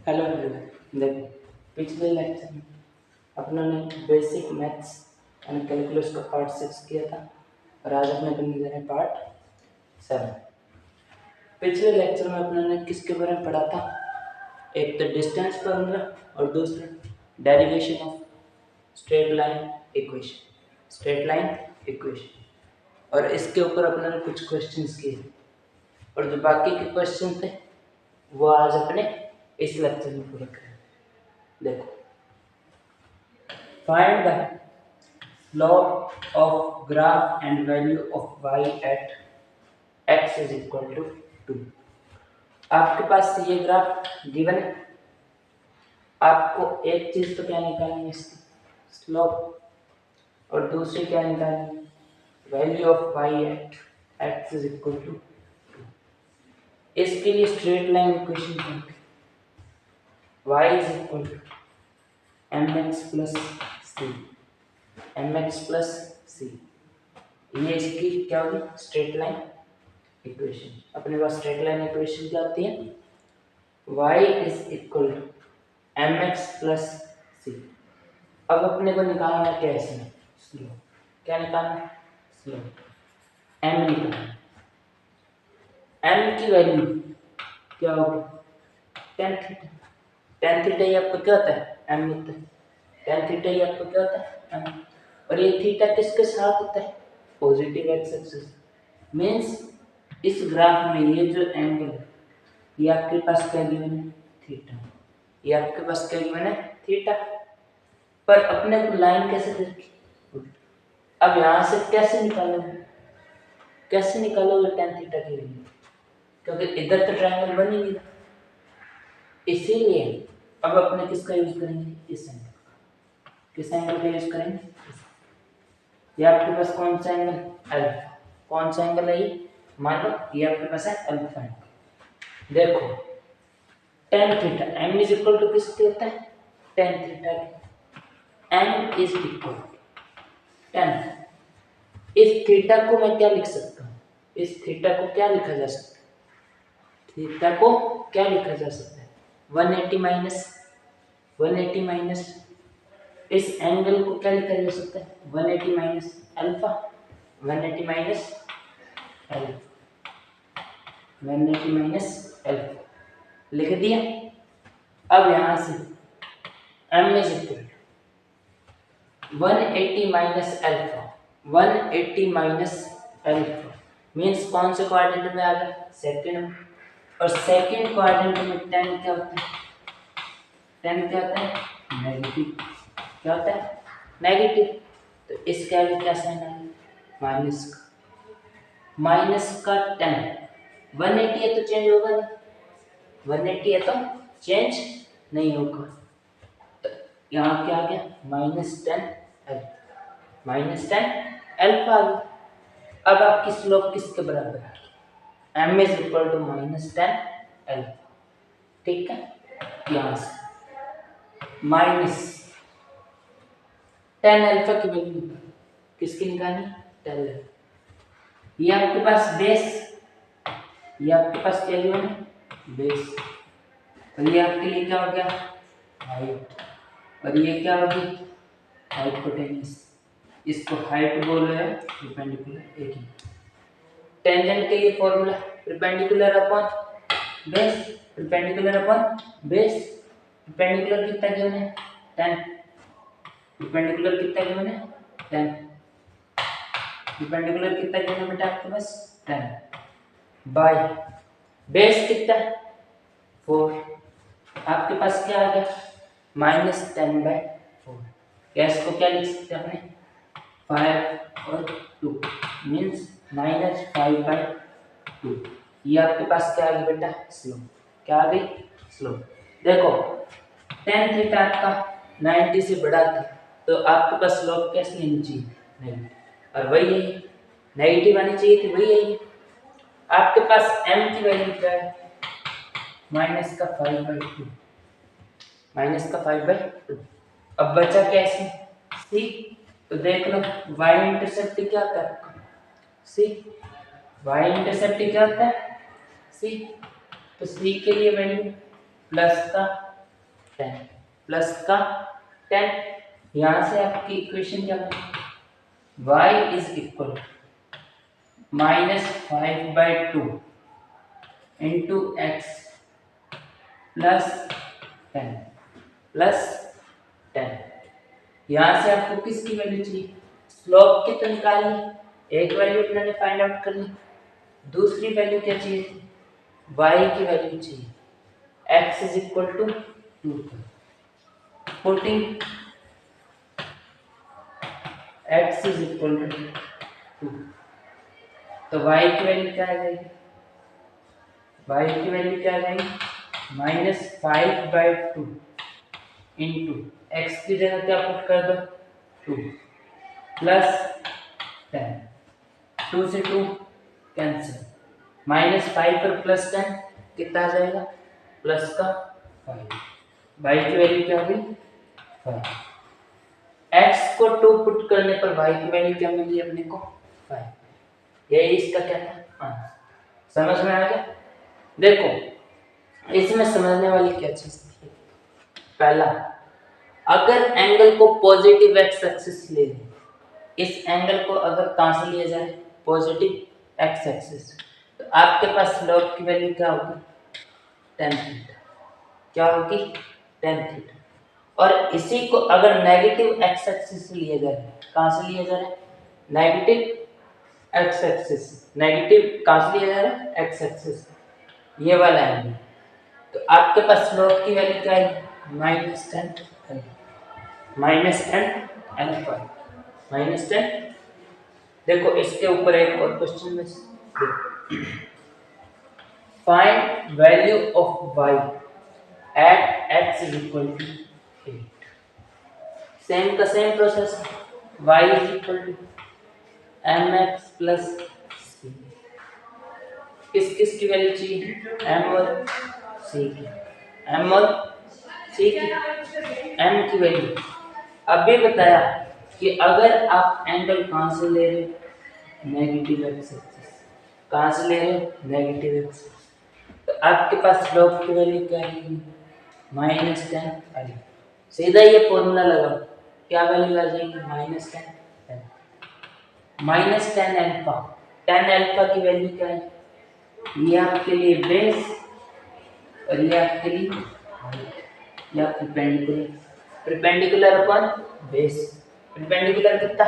Hello everyone. देखो, पिछले lecture में अपनों ने बेसिक मैथ्स एंड कैलकुलस का पार्ट 6 किया था और आज अपने करने जा रहे हैं पार्ट 7। पिछले लेक्चर में अपनों ने किसके बारे में पढ़ा था? एक तो डिस्टेंस फार्मूला और दूसरा derivation of straight line equation. और इसके ऊपर अपनों ने कुछ क्वेश्चंस किए और जो बाकी के क्वेश्चन थे वो आज अपने इस लेक्चर में पूरे करें। देखो, find the slope of graph and value of y at x is equal to 2। आपके पास ये ग्राफ गिवन है, आपको एक चीज तो क्या निकालनी है, इसकी स्लोप, और दूसरी क्या निकालनी है, value of y at x is equal to 2। इसके लिए स्ट्रेट लाइन इक्वेशन करते y is equal to mx plus c। ये इसकी क्या होगी, स्ट्रेट लाइन इक्वेशन। अपने पास स्ट्रेट लाइन इक्वेशन क्या होती है, y is equal to mx plus c। अब अपने को निकालना क्या है, इसमें स्लोप। क्या निकालना, स्लोप। m निकालना। m की वैल्यू क्या होगी, tan थीटा। tan थीटा ही आपको क्या होता है, m होता है। tan थीटा ही आपको क्या होता है, m। और ये थीटा किसके साथ होता है, पॉजिटिव एक्स एक्सिस। मीन्स इस ग्राफ में ये जो एंगल है ये आपके पास क्या गिवन है, थीटा। ये आपके पास क्या गिवन है, थीटा। पर अपने को लाइन कैसे दे रखी, अब यहां से कैसे निकालोगे tan थीटा की वैल्यू, क्योंकि इधर तो ट्रायंगल बन ही नहीं रहा। इसीलिए अब अपने किसका यूज करेंगे, इस एंगल का। किस एंगल का यूज करेंगे, ये आपके पास कौन सा एंगल, अल्फा। कौन सा एंगल है ये, मान लो ये आपके पास है अल्फा एंगल। देखो, tan theta m is equal to किसके होता है, tan theta. m is equal to tan। इस थीटा को मैं क्या लिख सकता हूँ, इस थीटा को क्या लिखा जा सकता है, थीटा को क्या लिखा जा सकता है, 180 माइनस इस एंगल को क्या लिखा जा सकता है, 180 माइनस अल्फा। 180 माइनस अल्फा लिख दिया। अब यहां से m is equal 180 minus alpha. 180 minus alpha means कौन से क्वाड्रेंट में आ गया, सेकंड में। और सेकंड क्वाड्रेंट में tan क्या होता है, tan क्या होता है, नेगेटिव। क्या होता है, नेगेटिव। तो इसका भी क्या साइन आएगा, माइनस का tan। 180 है तो चेंज होगा नहीं, 180 है तो चेंज नहीं होगा। तो यहाँ क्या आ गया, -10 अल्फा। अब आपकी स्लोप किसके बराबर है, m is equal to -10 alpha. ठीक है, यहाँ से -10 अल्फा की वैल्यू किसकी निकालनी, 10 अल्फा। ये आपके पास बेस, ये आपके पास क्या है, बेस। और ये आपके लिए क्या हो गया, हाइट। और ये क्या होगी, हाइपोटेन्यूज। इसको हाइट बोल रहे हैं, परपेंडिकुलर एक ही। टेंजेंट के ये formula perpendicular upon base, perpendicular upon base. Perpendicular कितना गिवन है, 10। परपेंडिकुलर कितना गिवन है, 10। परपेंडिकुलर कितना गिवन है बेटा आपके पास, 10 बाय बेस कितना है, 4। आपके पास क्या आ गया, -10/4। गैस को क्या लिख सकते हैं अपने, 5 और 2 मीन्स -5/2। ये आपके पास क्या आ गई बेटा, स्लोप। क्या आ गई, स्लोप। देखो, tan थीटा आपका 90 से बड़ा था तो आपके पास स्लोप कैसे लेनी चाहिए, नेगेटिव। और वही है, नेगेटिव आनी चाहिए थी, वही है। आपके पास m की वैल्यू क्या है, -5/2। अब बचा क्या इसमें, c। तो देख लो y इंटरसेप्ट क्या होता है, c। y इंटरसेप्ट क्या होता है, c। तो c के लिए वैल्यू प्लस का 10 प्लस का 10, यहाँ से आपकी इक्वेशन क्या बनेगी, y is equal -5/2 into x plus 10 plus 10। यहाँ से आपको किसकी वैल्यू चाहिए, स्लोप की तो निकालनी, एक वैल्यू मैंने फाइंड आउट कर ली, दूसरी वैल्यू क्या चाहिए, y की वैल्यू चाहिए, x is equal to 2, putting x is equal to 2, तो y की वैल्यू क्या आ जाएगी, y की वैल्यू क्या आ जाएगी, -5/2 इंटू एक्स की जगह क्या पुट कर दो 2 प्लस 10, 2 से 2 कैंसिल, -5 पर +10 कितना आ जाएगा, प्लस का 5, y की वैल्यू क्या होगी 5, x को 2 पुट करने पर y की वैल्यू क्या मिली अपने को 5, यही इसका क्या था आंसर। समझ में आ गया। देखो इसमें समझने वाली क्या चीज थी, पहला अगर एंगल को पॉजिटिव एक्स एक्सिस ले लें, इस एंगल को अगर कहां से लिया जाए पॉजिटिव एक्स एक्सिस, तो आपके पास स्लोप की वैल्यू क्या होगी tan थीटा, क्या होगी tan थीटा। और इसी को अगर नेगेटिव एक्स एक्सिस से लिया जाए, कहां से लिया जा रहा है नेगेटिव एक्स एक्सिस, नेगेटिव कहां से लिया जा रहा है एक्स एक्सिस, ये वाला एंगल, तो आपके पास स्लोप की वैल्यू क्या है -10 अल्फा -10। देखो इसके ऊपर एक और क्वेश्चन में find value of y at x is equal to 8, same का same process, y is equal to mx plus c, किस किस की वैल्यू चाहिए m और c की, m और c की, m की वैल्यू अभी बताया कि अगर आप एंगल कहां से ले रहे हो नेगेटिव एक्स एक्सिस, कहां से ले रहे हो नेगेटिव एक्स, तो आपके पास स्लोप की वैल्यू क्या आएगी -10 अल्फा, सीधा ये फॉर्मूला लगाओ, क्या वैल्यू आ जाएगी -10 अल्फा, 10 अल्फा की वैल्यू क्या है, ये आपके लिए बेस और ये आपके लिए हाइट, या परपेंडिकुलर अपन बेस, परपेंडिकुलर कितना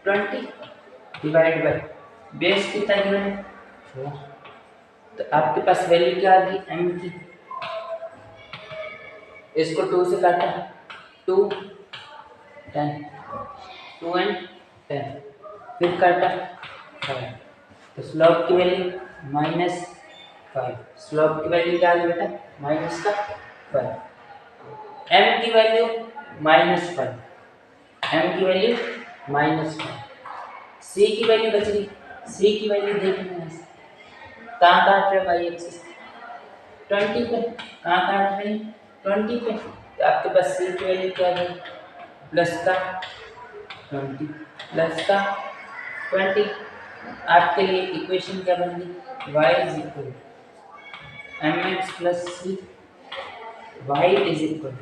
20 डिवाइड बाय बेस कितना गिवन है 4, तो आपके पास वैल्यू क्या आ गई m की, इसको 2 से काटा 2 10 2 एंड 10 फिर काटा 5, तो स्लोप की वैल्यू -5, स्लोप की वैल्यू क्या आ गई बेटा -5, m की वैल्यू -5, m की वैल्यू -5, c की वैल्यू बच गई, c की वैल्यू देखना कहाँ काट रहे भाई एक्सिस 20 पे, कहाँ काट रहे हैं 20 पे, तो आपके पास c की वैल्यू क्या है प्लस का 20 प्लस का 20, आपके लिए इक्वेशन क्या बन गई y is equal mx plus c, y is equal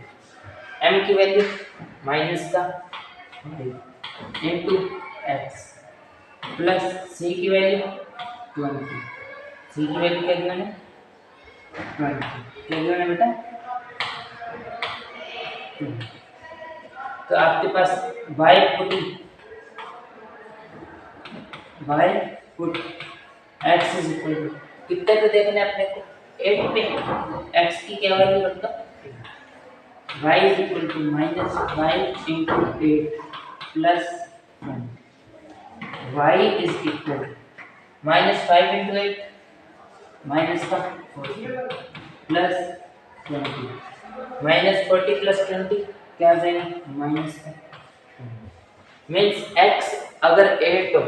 m की वैल्यू माइनस का 5 इंटू एक्स प्लस c की वैल्यू 20, c की वैल्यू क्या गिवन है 20, क्या गिवन है बेटा 20, तो आपके पास y put x is equal to कितने पे देखने अपने को 8 पे, x की क्या वैल्यू रखा y is equal to -5 into 8 plus 1, y is equal -5 into 8 minus का 40 प्लस 20, -40 प्लस 20 क्या आ जाएगा माइनस का, मीन्स x अगर 8 हो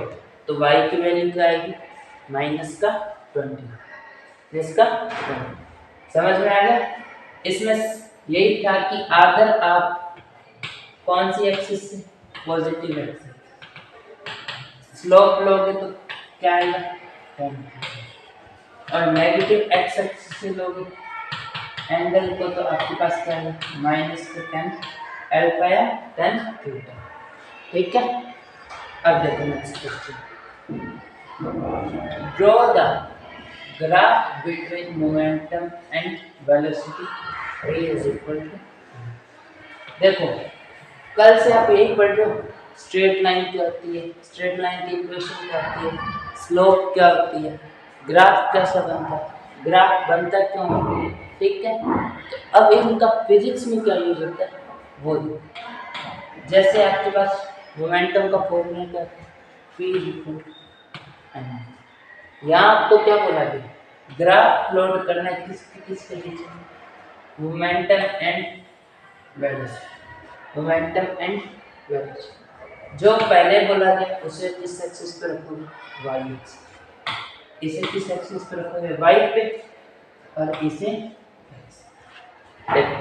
तो y की वैल्यू क्या आएगी माइनस का 20, इसका 20, समझ में आएगा। इसमें यही था कि अगर आप कौन सी एक्सिस से पॉजिटिव एक्सिस स्लोप लोगे तो क्या आएगा 10, और नेगेटिव एक्स एक्सिस से लोगे एंगल को तो आपके पास क्या है माइनस का टेन अल्फा या टेन थीटा। ठीक है, अब देखो next question, draw the graph between momentum and velocity a is equal to. देखो कल से आप यही पढ़ रहे हो, स्ट्रेट लाइन क्या होती है, स्ट्रेट लाइन की इक्वेशन क्या होती है, स्लोप क्या होती है, ग्राफ कैसा बनता है, ग्राफ बनता क्यों है। ठीक है, तो अब इनका फिजिक्स में क्या यूज होता है वो देखो। जैसे आपके पास मोमेंटम का फॉर्मूला क्या है, p इक्वल टू, यहाँ आपको क्या बोला गया, ग्राफ प्लॉट करना है किसके बीच में, momentum and velocity, momentum and velocity. जो पहले बोला गया उसे किस एक्सिस पे रखोगे, वाई एक्सिस, इसे किस एक्सिस पे रखोगे, वाई पे, और इसे देखो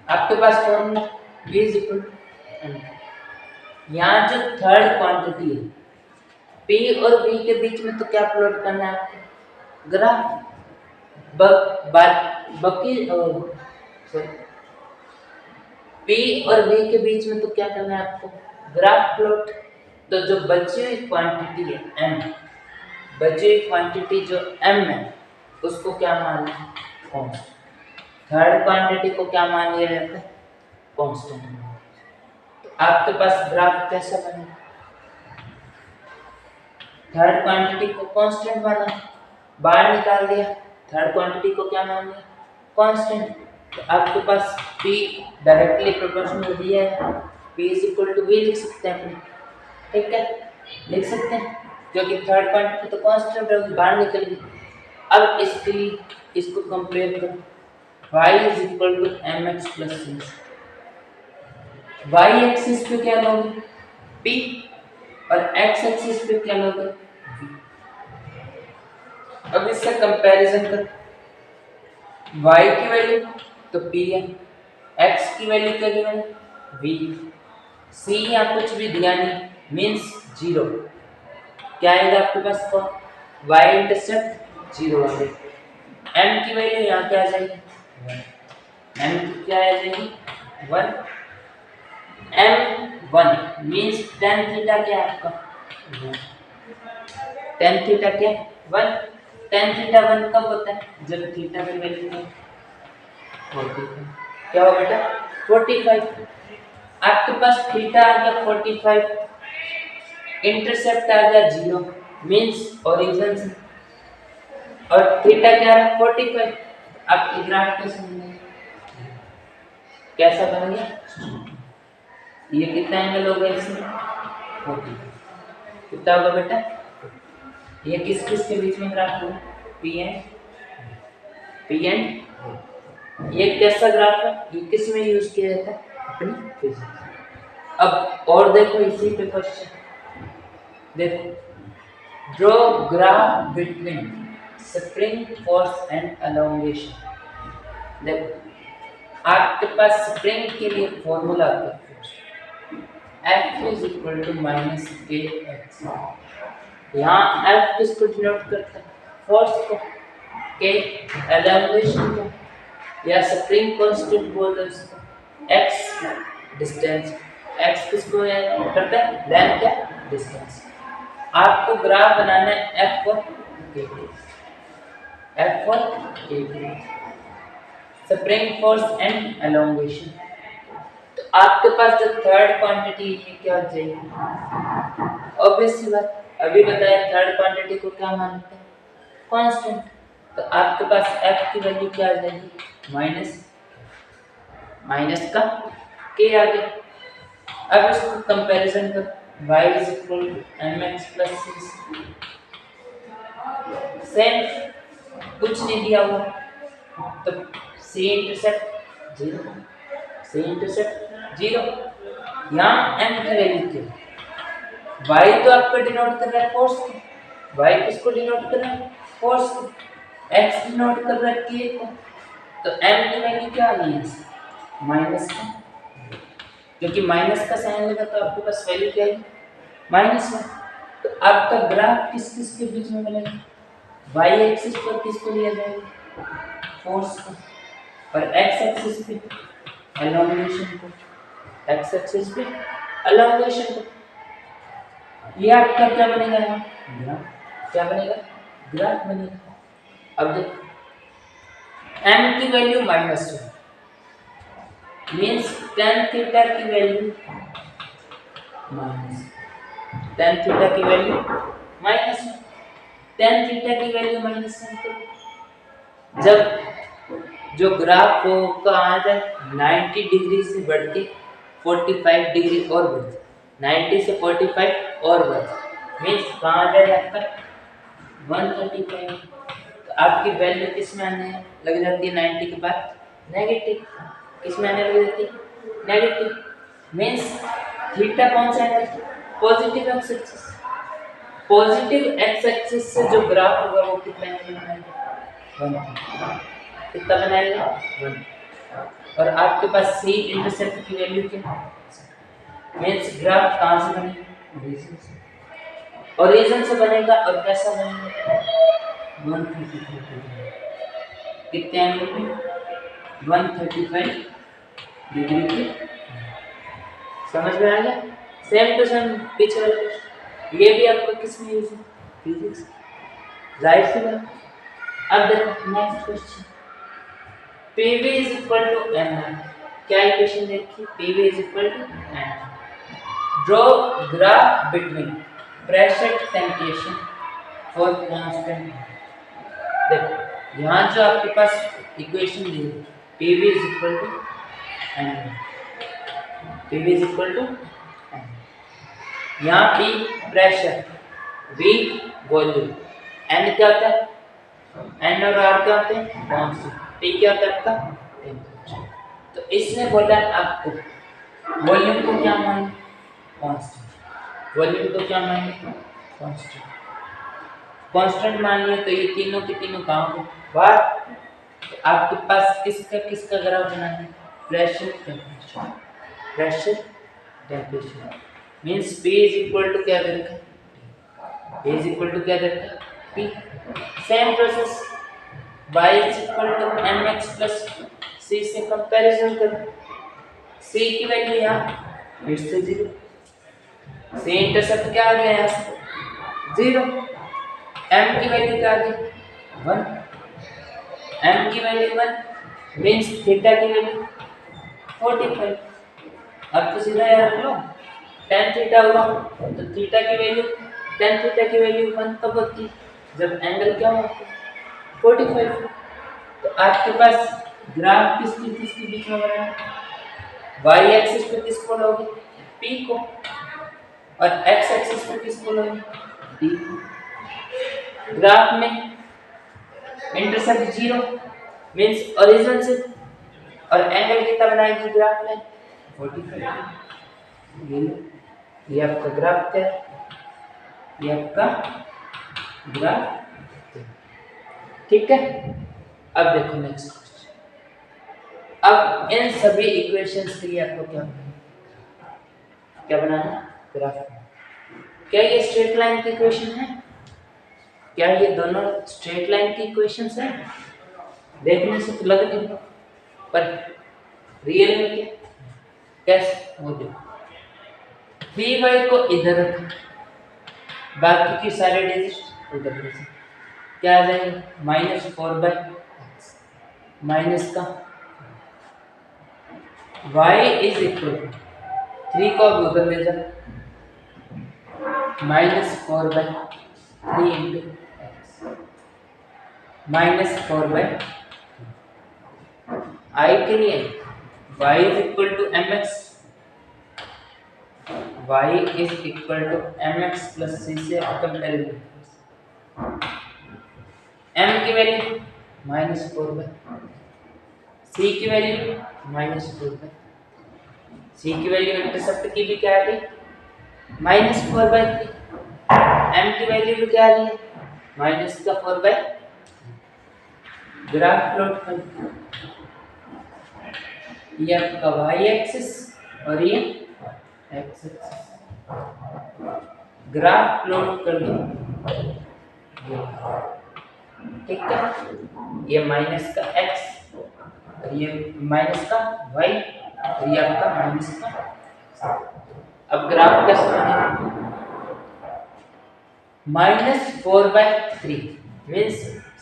आपके पास formula v is equal to, यहाँ जो थर्ड क्वांटिटी है p और v के बीच में तो क्या प्लॉट करना है आपको, ग्राफ। बाकी p और v के बीच में तो क्या करना है आपको, ग्राफ प्लॉट। तो जो बची हुई क्वांटिटी है m, बची हुई क्वांटिटी जो m है उसको क्या मान लिया, कांस्टेंट। थर्ड क्वांटिटी को क्या मान लिया जाता है, कांस्टेंट। तो आपके पास ग्राफ कैसा बनेगा, थर्ड क्वांटिटी को कांस्टेंट माना, बाहर निकाल दिया, थर्ड क्वांटिटी को क्या मान लिया, कांस्टेंट। तो आपके पास p डायरेक्टली प्रोपोर्शनल दिया है, p is equal to v लिख सकते हैं अपने। ठीक है, लिख सकते हैं क्योंकि थर्ड क्वांटिटी तो कांस्टेंट है, बाहर निकल गई। अब इसको कंपेयर करो, y is equal to mx plus c, y axis पे क्या लोगे p और x एक्सिस पे क्या लोगे v। अब इससे कंपैरिजन कर, y की वैल्यू तो p है, x की वैल्यू क्या दी मैंने v, c या कुछ भी दिया नहीं मींस जीरो। क्या आएगा आपके पास को y इंटरसेप्ट जीरो आ जाएगा, m की वैल्यू यहाँ क्या आ जाएगी, m की क्या आ जाएगी 1, m1 मींस tan थीटा क्या है आपका, tan थीटा क्या 1, tan थीटा 1 कब होता है जब थीटा की वैल्यू 45, क्या हो बेटा 45। आपके पास थीटा आ गया 45, इंटरसेप्ट आ गया 0 मींस ओरिजिन से, और थीटा क्या है 45। आपकी ग्राफ कैसे बनेगी, कैसा बनेगा, ये कितना एंगल होगा इसमें 40, कितना होगा बेटा, ये किस किस के बीच में ग्राफ होगा, पी एंड, ये कैसा ग्राफ है, ये किस में यूज किया जाता है, अपनी फिजिक्स। अब और देखो इसी पे क्वेश्चन देखो, draw graph between spring force and elongation. देखो आपके पास स्प्रिंग के लिए फॉर्मूला आता है F is equal to minus k x. यहाँ F किसको डिनोट करता है, फोर्स को, के एलोंगेशन को, या स्प्रिंग कांस्टेंट बोलते हैं उसको, x डिस्टेंस, x किसको करता है लेंथ क्या डिस्टेंस। आपको ग्राफ बनाना है F और K, F और K, spring force and elongation. तो आपके पास जो थर्ड क्वांटिटी है क्या हो जाएगी, ऑब्वियस सी बात, अभी बताया थर्ड क्वांटिटी को क्या मानते हैं कांस्टेंट। तो आपके पास f की वैल्यू क्या आ जाएगी माइनस का k आ गया। अब इसको कंपैरिजन कर, y is equal to mx plus c, same कुछ नहीं दिया हुआ, तो c इंटरसेप्ट 0, c इंटरसेप्ट 0, यहाँ m की वैल्यू क्या, y तो आपको डिनोट कर रहा है फोर्स को, y किसको डिनोट कर रहा है फोर्स को, x डिनोट कर रहा है k को, तो m की वैल्यू क्या आ गई है माइनस का, क्योंकि माइनस का साइन लगा तो आपके पास वैल्यू क्या है माइनस में। तो आपका ग्राफ किस किस के बीच में बनेगा, y एक्सिस पर किसको लिया जाएगा फोर्स को, और एक्स एक्सिस पे एलोंगेशन को, एक्स एक्सिस पे एलोंगेशन को, ये आपका क्या बनेगा यहाँ ग्राफ, क्या बनेगा ग्राफ बनेगा। अब देखो m की वैल्यू -1 मीन्स tan थीटा की वैल्यू माइनस, tan थीटा की वैल्यू -1, tan थीटा की वैल्यू -1 तो जब जो ग्राफ हो कहाँ जाए 90 डिग्री से बढ़ के 45 डिग्री और बढ़, 90 से 45 और बढ़ मीन्स कहाँ जाए आपका 135। तो आपकी वैल्यू किस में आने लग जाती है 90 के बाद नेगेटिव, किस में आने लग जाती है नेगेटिव, मीन्स थीटा कौन सा है positive x axis, positive x axis से जो ग्राफ होगा वो कितना बनाएगा 1, कितना बनाएगा 1। और आपके पास सी इंटरसेप्ट की वैल्यू क्या मीन्स ग्राफ कहाँ से बनेगा रीजन से, ओरिजिन से बनेगा और कैसा बनेगा 135 कितने एंगल पे 135 डिग्री के, समझ में आ गया। सेम टू सेम पीछे वाला क्वेश्चन, ये भी आपको किस में यूज है फिजिक्स, जाहिर सी बात। अब देखो next question, PV is equal to m, क्या इक्वेशन देखिए PV is equal to m, draw graph between pressure temperature for constant. देखो यहाँ जो आपके पास इक्वेशन दी है PV is equal to m, PV is equal to m, यहाँ P pressure, V volume, N क्या होता है N और R क्या होते हैं कांस्टेंट, T क्या होता है आपका टेम्परेचर। तो इसने बोला आपको वॉल्यूम को क्या माने कांस्टेंट, वॉल्यूम को क्या माने कांस्टेंट, कांस्टेंट मान लिया तो ये तीनों के तीनों कहाँ को बाहर। तो आपके पास किसका ग्राफ बनाना है pressure temperature, pressure temperature means P is equal to क्या दे रखा है, P इज इक्वल टू क्या दे रखा है P। Same process y is equal to mx plus c से कंपैरिजन करो, c की वैल्यू यहाँ फिर से 0, c इंटरसेप्ट क्या आ गया यहाँ से 0, m की वैल्यू क्या आ गई 1, m की वैल्यू 1 मींस थीटा की वैल्यू 45। अब तो सीधा यार रख लो tan थीटा होगा तो थीटा की वैल्यू tan थीटा की वैल्यू 1 कब होती है जब एंगल क्या होता है 45। तो आपके पास ग्राफ किसके बीच में बना है, y एक्सिस पे किसको लोगे P को और x एक्सिस पे किसको लोगे D को। ग्राफ में इंटरसेप्ट 0 मींस ओरिजिन से और एंगल कितना बनाएगी ग्राफ में 45। ये आपका ग्राफ क्या है, ये आपका ग्राफ ठीक है। अब देखो नेक्स्ट क्वेश्चन, अब इन सभी इक्वेशंस के लिए आपको क्या बनाना ग्राफ। क्या ये स्ट्रेट लाइन की इक्वेशन है, क्या ये दोनों स्ट्रेट लाइन की इक्वेशंस हैं, देखने से तो लग नहीं पर रियल में क्या कैसे वो देखो पी वाई को इधर रखा, बाकी की सारे डिजिट उधर रखा, क्या आ जाएगा -4/x माइनस का y इज इक्वल 3 को अब उधर ले जाओ -4/3 इंटू x -4/, I के लिए y is equal to mx, y is equal to mx plus c से कंपेरिजन, m की वैल्यू -4/, c की वैल्यू -4/, c की वैल्यू इंटरसेप्ट की भी क्या आ गई -4/3, m की वैल्यू भी क्या आ रही है -4/, ग्राफ प्लॉट कर, ये आपका y एक्सिस और ये x एक्सिस, ग्राफ प्लॉट कर दो ठीक है। ये माइनस का x और ये माइनस का y और ये आपका माइनस का। अब ग्राफ कैसे बनेगा? -4/3 मीन्स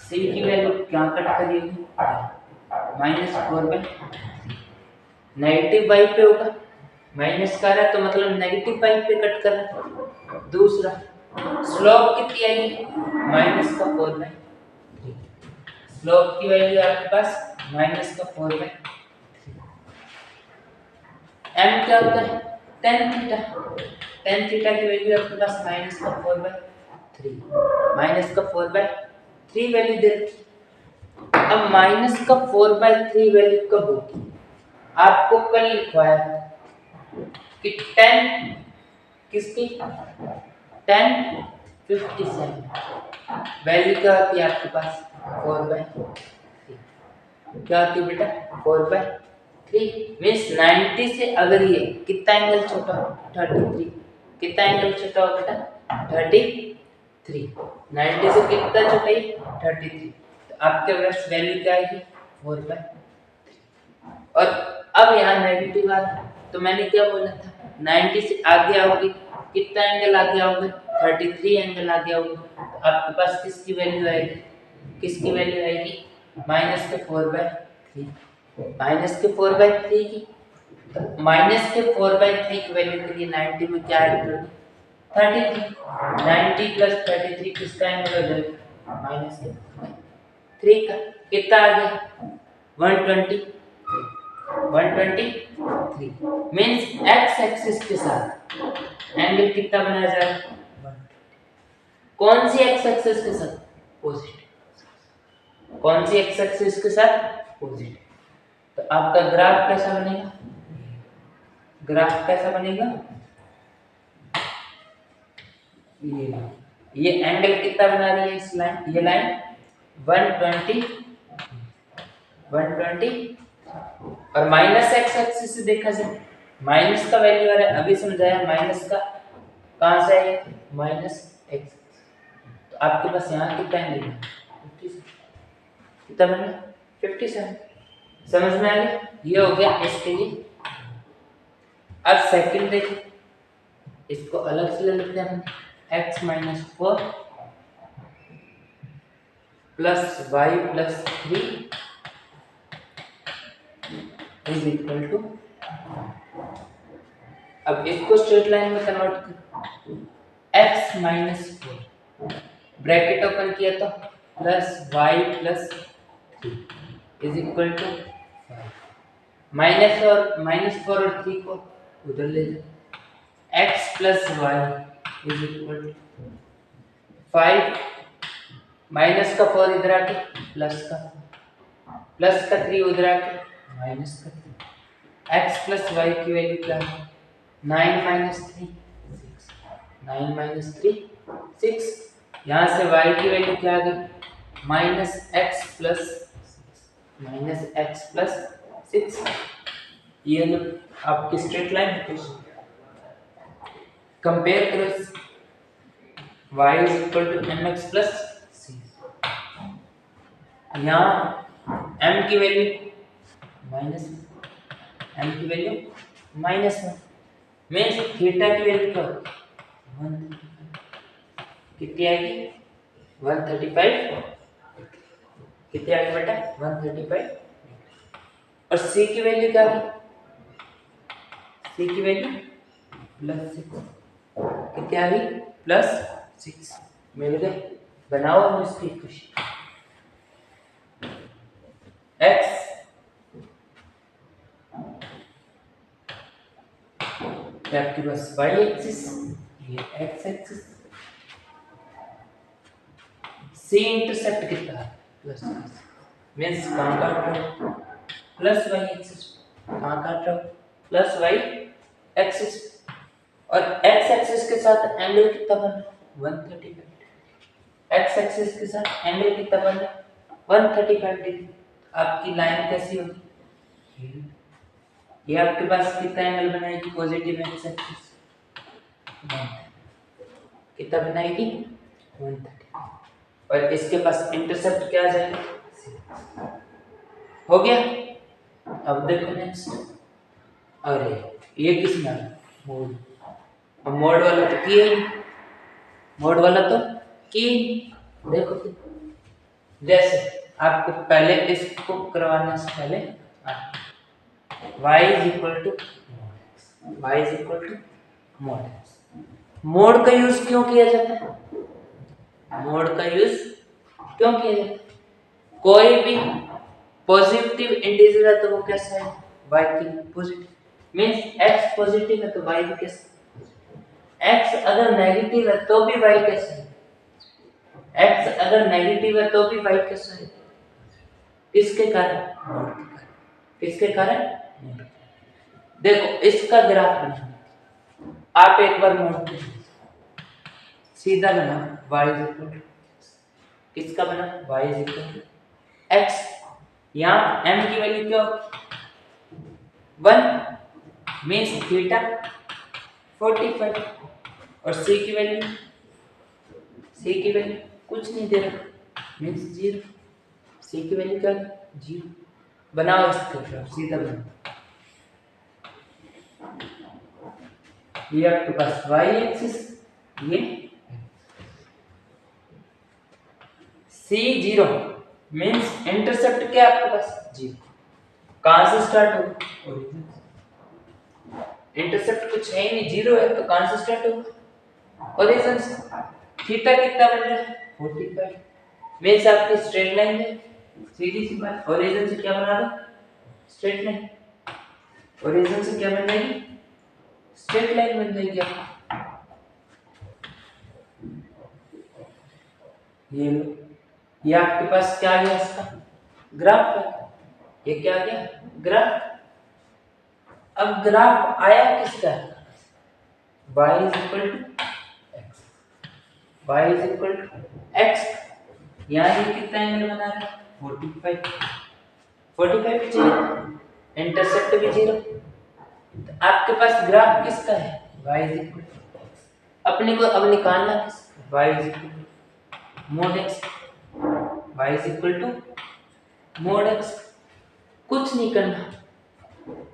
c की वैल्यू क्या कट करिएगी? -4/3 नेगेटिव बाई पे होगा, माइनस का रहा है तो मतलब नेगेटिव बाई पे कट कर रहा है। दूसरा स्लोप कितनी आएगी? -4/3 स्लोप की वैल्यू आपके पास -4/3। m क्या होता है? tan theta. tan थीटा की वैल्यू आपके पास -4/3 -4/3 वैल्यू दे रखी। अब -4/3 वैल्यू कब होगी? आपको कल लिखवाया कि 10 किसकी 1057 वैल्यू क्या आती है आपके पास 4/3 क्या आती है बेटा 4/3 मीन्स 90 से अगर ये कितना एंगल छोटा 33 कितना एंगल छोटा हो बेटा 33 90 से कितना छोटा है 33 तो आपके पास वैल्यू क्या आएगी 4/3 और अब यहाँ नेगेटिव आ तो मैंने क्या बोला था 90 से आगे आओगे कितना एंगल आगे आओगे 33 एंगल आगे आओगे तो आपके पास किसकी वैल्यू आएगी -4/3 -4/3 की तो -4/3 की वैल्यू के लिए 90 में क्या ऐड कर 33 90 + 33 किसका एंगल हो जाएगा -3 का कितना आ गया 120 123 मीन्स x एक्सिस के साथ एंगल कितना बनाया जाएगा कौन सी x एक्सिस के साथ पॉजिटिव कौन सी x एक्सिस के साथ पॉजिटिव तो आपका ग्राफ कैसा बनेगा ये एंगल कितना बना रही है इस लाइन ये लाइन 120 और माइनस एक्स एक्सिस से देखा जाए माइनस का वैल्यू आ रहा है अभी समझाया माइनस का कहां से है माइनस एक्स तो आपके पास यहाँ कितना एंगल है कितना बना 57 समझ में आ गया ये हो गया इसके लिए अब सेकंड देखिए इसको अलग से ले लेते हैं x - 4 + y + 3 = अब इसको स्ट्रेट लाइन में कन्वर्ट कर x - 4 ब्रैकेट ओपन किया तो +y + 3 = 5 -4 और 3 को उधर ले जाओ x + y = 5 माइनस का 4 इधर आके प्लस का 3 उधर आके माइनस का 3 x + y की वैल्यू क्या है 9 - 3 6 9 - 3 6 यहाँ से y की वैल्यू क्या आ गई -x + 6 ये आपकी स्ट्रेट लाइन है कंपेयर करो y = mx + c यहाँ m की वैल्यू -1 मीन्स थीटा की वैल्यू क्या होगी 135 कितनी आएगी 135 कितनी आएगी बेटा 135 और c की वैल्यू क्या आएगी c की वैल्यू +6 कितनी आ गई +6 मिल गए बनाओ हम इसकी इक्वेशन x आपके पास y एक्सिस ये x एक्सिस c इंटरसेप्ट कितना है प्लस मींस कहां काट रहे हो प्लस y एक्सिस कहां काट रहे हो प्लस y एक्सिस और x एक्सिस के साथ एंगल कितना बन रहा है 135 x एक्सिस के साथ एंगल कितना बन रहा है 135 डिग्री आपकी लाइन कैसी होगी ये आपके पास कितना एंगल बनाएगी पॉजिटिव एक्स एक्सिस कितना बनाएगी 130 और इसके पास इंटरसेप्ट क्या आ जाएगा हो गया अब देखो नेक्स्ट, अरे ये किस में मोड, अब मोड वाला तो की है, मोड वाला तो की, देखो जैसे आपको पहले इसको करवाने से पहले y is equal to mod x। Mod का यूज क्यों किया जाता है, मोड का यूज क्यों किया जाता है, कोई भी पॉजिटिव इंटीजर है तो वो कैसा है, y की पॉजिटिव, मींस x पॉजिटिव है तो y भी कैसा, x अगर नेगेटिव है तो भी y कैसा है, x अगर नेगेटिव है तो भी y कैसा है, किसके कारण, मोड के कारण, किसके कारण, देखो इसका ग्राफ बना, आप एक बार मोड सीधा बना y इज इक्वल टू, किसका बना, y is equal to x, यहाँ m की वैल्यू क्या होगी 1, मींस थीटा 45, और c की वैल्यू कुछ नहीं दे रहा, मींस 0, c की वैल्यू क्या है 0, बनाओ इसके ग्राफ सीधा बनाओ, ये आपके पास y एक्सिस, ये c0, मींस इंटरसेप्ट क्या आपके पास 0, कहां से स्टार्ट होगा, ओरिजिन, इंटरसेप्ट कुछ है ही नहीं, 0 है तो कहां से स्टार्ट होगा, ओरिजिन से, थीटा कितना बन रहा है 45, मींस आपकी स्ट्रेट लाइन है, सीधी सी बात, ओरिजिन से क्या बना रहा, स्ट्रेट लाइन, ओरिजिन से क्या बन जाएगी, स्ट्रेट लाइन बन जाएगी आपकी, ये आपके पास क्या आ गया, इसका ग्राफ है, ये क्या आ गया ग्राफ, अब ग्राफ आया किसका, y is equal to x, y is equal to x, यहाँ ये कितना एंगल बना रहा है 45 भी 0, इंटरसेप्ट भी 0, तो आपके पास ग्राफ किसका है, y is equal to x, अपने को अब निकालना किसका, y is equal to mod x, y is equal to mod x, कुछ नहीं करना,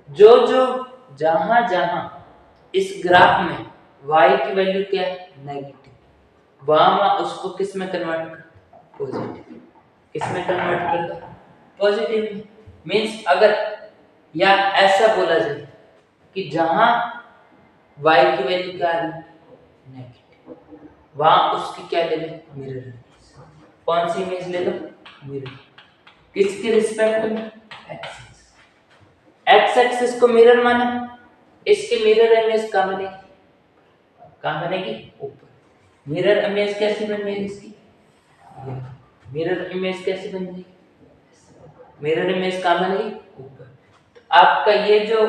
जो जहां जहां इस ग्राफ में y की वैल्यू क्या है नेगेटिव, वहां उसको किस में कन्वर्ट कर, पॉजिटिव, किस में कन्वर्ट कर दो, पॉजिटिव में, मींस अगर या ऐसा बोला जाए कि जहां y की वैल्यू क्या है नेगेटिव, वहां उसकी क्या ले लो मिरर इमेज, कौन सी इमेज ले लो, मिरर, किसके रिस्पेक्ट में, एक्स एक्सिस को मिरर माना, इसकी मिरर इमेज कहां बनेगी ऊपर, मिरर इमेज कैसे बन जाएगी इसकी, मिरर इमेज कैसे बन जाएगी, मिरर इमेज कहां बनेगी ऊपर, तो आपका ये जो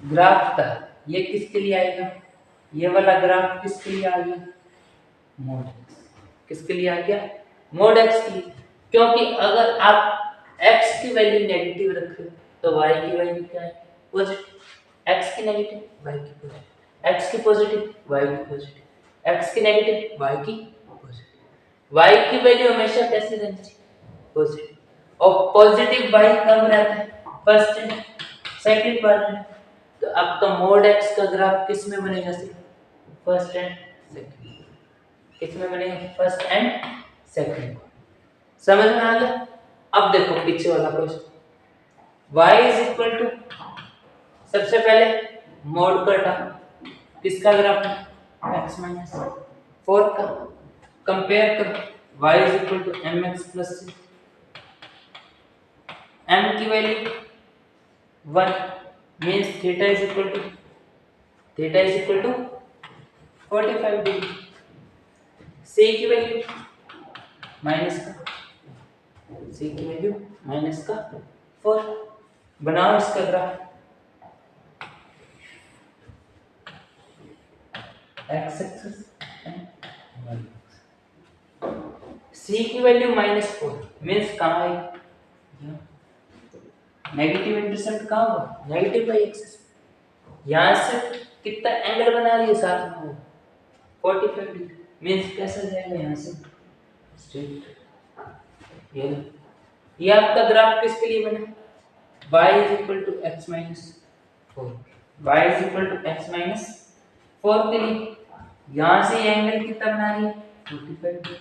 ग्राफ था ये किसके लिए आएगा, ये वाला ग्राफ किसके लिए आ गया, मोड एक्स, किसके लिए आ गया, मोड एक्स के लिए, क्योंकि अगर आप x की वैल्यू नेगेटिव रख रहे हो तो y की वैल्यू क्या है पॉजिटिव, x की नेगेटिव y की पॉजिटिव, x की पॉजिटिव y की पॉजिटिव, x की नेगेटिव y की पॉजिटिव, y की वैल्यू हमेशा कैसे रहनी चाहिए पॉजिटिव, और पॉजिटिव y कब रहता है फर्स्ट एंड सेकंड क्वाड्रेंट, तो आपका मोड x का ग्राफ किस में बनेगा, सिर्फ फर्स्ट एंड सेकंड, किस में बनेगा फर्स्ट एंड सेकंड, समझ में आ गया। अब देखो पीछे वाला question, y is equal to, सबसे पहले मोड का टर्म, किसका ग्राफ है x माइनस 4 का, कंपेयर करो y is equal to mx plus c, m की value 1, means theta is equal to 45 degree, c की वैल्यू माइनस का, c की वैल्यू माइनस का 4, बनाओ इसका graph, x axis and y axis, c की वैल्यू -4 मींस कहां है, नेगेटिव इंटरसेप्ट कहां होगा नेगेटिव y एक्सिस, यहां से कितना एंगल बना रही है साथ में 45 डिग्री, मींस कैसा जाएगा यहां से स्ट्रेट, ये आपका ग्राफ किसके लिए बना, y is equal to x minus 4, y is equal to x minus 4 के लिए यहां से एंगल कितना बना रही है 45 डिग्री।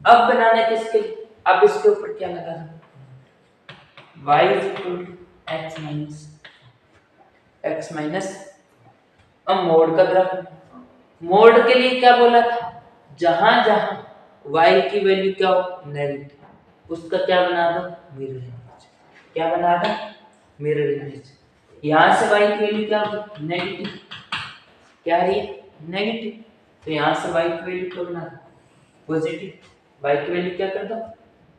अब बनाना है किसके लिए, अब इसके ऊपर क्या लगा दो y is equal to x minus अब मोड का ग्राफ, मोड के लिए क्या बोला था, जहां जहां y की वैल्यू क्या हो नेगेटिव उसका क्या बना दो मिरर इमेज, क्या बना दो मिरर इमेज। यहां से y की वैल्यू क्या होगी नेगेटिव, क्या आ रही है नेगेटिव, तो यहां से y की वैल्यू क्या बना दो पॉजिटिव, y की वैल्यू क्या कर दो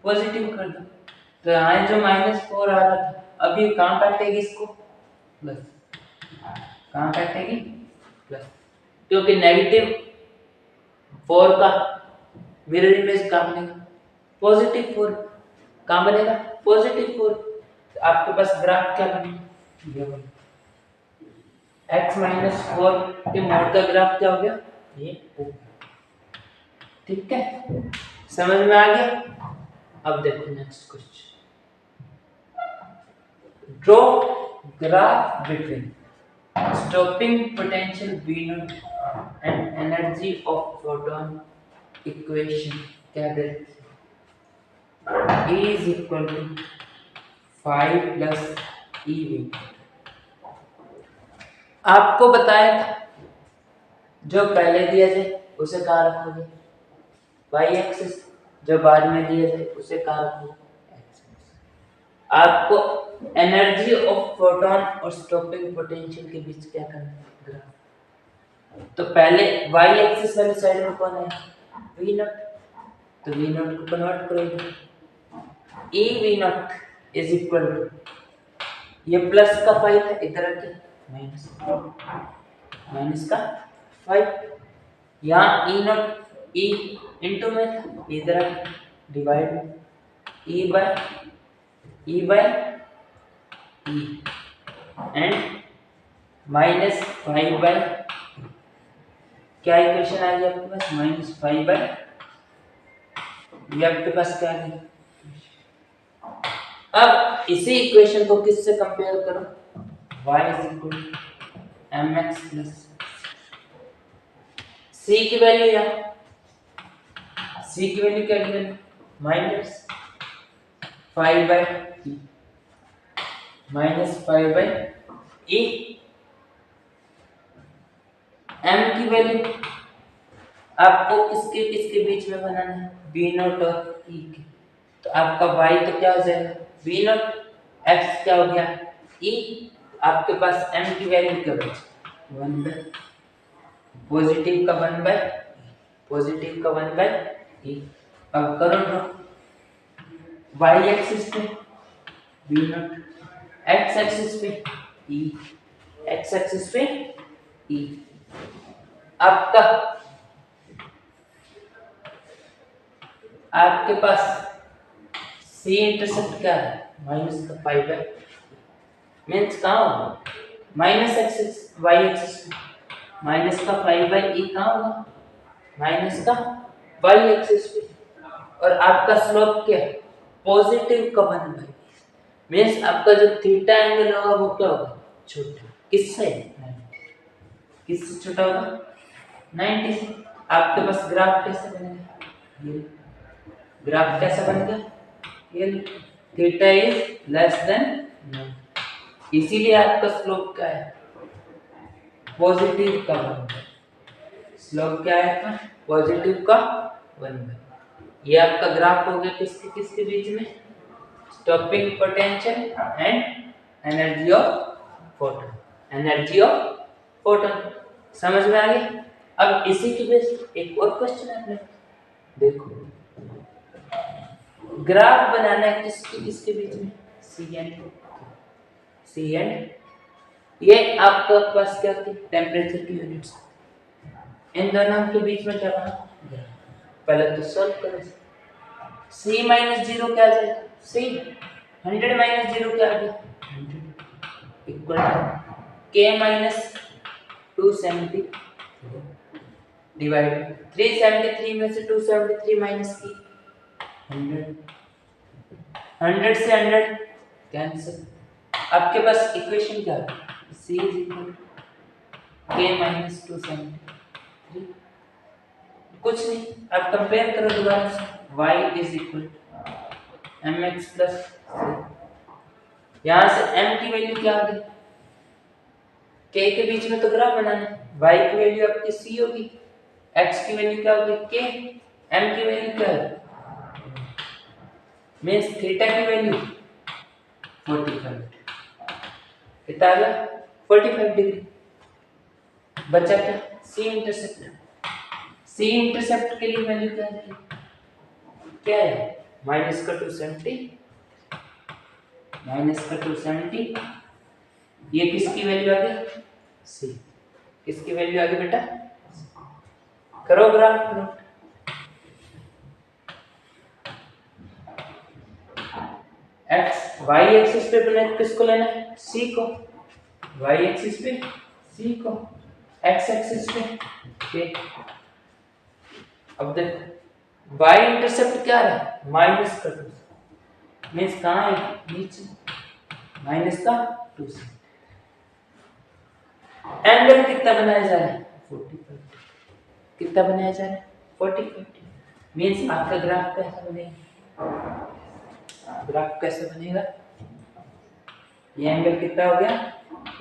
पॉजिटिव कर दो। तो यहाँ जो -4 आ रहा था अब ये कहाँ काटेगी इसको प्लस, कहाँ काटेगी प्लस, क्योंकि -4 का मिरर इमेज कहाँ बनेगा +4, कहाँ बनेगा +4। तो आपके पास ग्राफ क्या बनेगा ये x-4 के मोड का ग्राफ क्या हो गया ये, ठीक है समझ में आ गया। अब देखो next question, draw graph between stopping potential V0 and energy of photon equation क्या देते हैं E is equal to 5 plus EV। आपको बताया था जो पहले दिया जाए उसे कहाँ रखोगे y एक्सिस, जो बाद में दिया जाए उसे कहाँ रखोगे x एक्सिस। आपको एनर्जी ऑफ फोटोन और स्टॉपिंग पोटेंशियल के बीच क्या करना है ग्राफ। तो पहले y एक्सिस वाली साइड में कौन है v0, तो v0 को कन्वर्ट करोगे e v0 is equal to ये प्लस का 5 है इधर के माइनस का 5, यहाँ e नॉट e इनटू में था इधर divide e by e and -5 by क्या इक्वेशन आ गई आपके पास -5 बाय ये आपके पास क्या है। अब इसी इक्वेशन को किससे कंपेयर करो y is equal mx plus c की वैल्यू या c की वैल्यू क्या given -5 by e -5 by e, m की वैल्यू आपको किसके किसके बीच में बनाना है v0 और e के, तो आपका y तो क्या हो जाएगा v0, x क्या हो गया e, आपके पास m की वैल्यू क्या बची 1 बाय पॉजिटिव का 1 बाय पॉजिटिव का 1 बाय e। अब करो ड्रॉ y एक्सिस पे v0, x एक्सिस पे e, x एक्सिस पे e। आपका आपके पास c इंटरसेप्ट क्या है -5 है मींस कहाँ होगा minus axis y axis minus का 5 बाई e कहाँ होगा माइनस का y एक्सिस पे, और आपका स्लोप क्या है पॉजिटिव का 1 बाई मींस आपका जो थीटा एंगल होगा वो क्या होगा छोटा, किससे किससे छोटा होगा 90 से। आपके पास ग्राफ कैसे बनेगा ये ग्राफ कैसा बनेगा ये थीटा इज लेस देन 90, इसीलिए आपका स्लोप क्या है पॉजिटिव का 1 बाई, स्लोप क्या है आपका पॉजिटिव का 1 बाई। ये आपका ग्राफ हो गया किसके किसके बीच में stopping potential and energy of photon, energy of photon समझ में आ गया। अब इसी के बेस एक और क्वेश्चन है अपने देखो, ग्राफ बनाना है किसके किसके बीच में सी एंड ये आपके पास क्या थी टेम्परेचर की यूनिट्स, इन दोनों के बीच में क्या बना पहले तो सॉल्व करो c - 0 क्या आ जाएगा c 100 - 0 क्या आ गया 100 इक्वल टू k - 270 डिवाइड 373 में से 273 माइनस की 100 100 से 100 कैंसिल। आपके पास इक्वेशन क्या है? c is equal k minus 273। कुछ नहीं, आप कंपेयर करो दोबारा से, y is equal mx plus यहाँ से m की वैल्यू क्या आ गई, k के बीच में तो ग्राफ बनाना है, y की वैल्यू आपकी c होगी, x की वैल्यू क्या होगी k, m की वैल्यू क्या है, मीन्स थीटा की वैल्यू 45, कितना आ गया 45 डिग्री। बचा क्या, c इंटरसेप्ट। c इंटरसेप्ट के लिए वैल्यू क्या है, क्या है माइनस का 270, माइनस का 270, ये किसकी वैल्यू आ गई c, किसकी वैल्यू आ गई बेटा, करो graph plot. X y axis पे बने किसको लेना है, c को, वाई एक्सिस पे c को, एक्स एक्सिस पे k। अब देख वाई इंटरसेप्ट क्या है माइनस का 2, मीन्स कहाँ है नीचे, माइनस का 2 से। एंगल कितना बनाया जा रहा है 45, कितना बनाया जा रहा है 45, मीन्स आपका ग्राफ कैसा बनेगा, ग्राफ कैसे बनेगा, ये एंगल कितना हो गया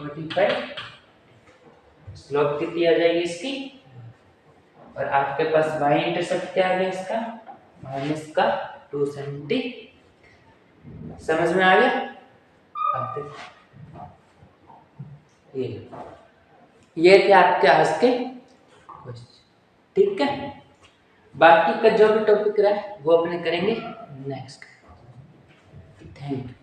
45, स्लोप कितनी आ जाएगी इसकी, और आपके पास y इंटरसेप्ट क्या आ गया इसका माइनस का 270। समझ में आ गया, अब देखो ये थे आपके आज के क्वेश्चन, ठीक है। बाकी का जो भी टॉपिक रहा है वो अपने करेंगे नेक्स्ट। Thank you.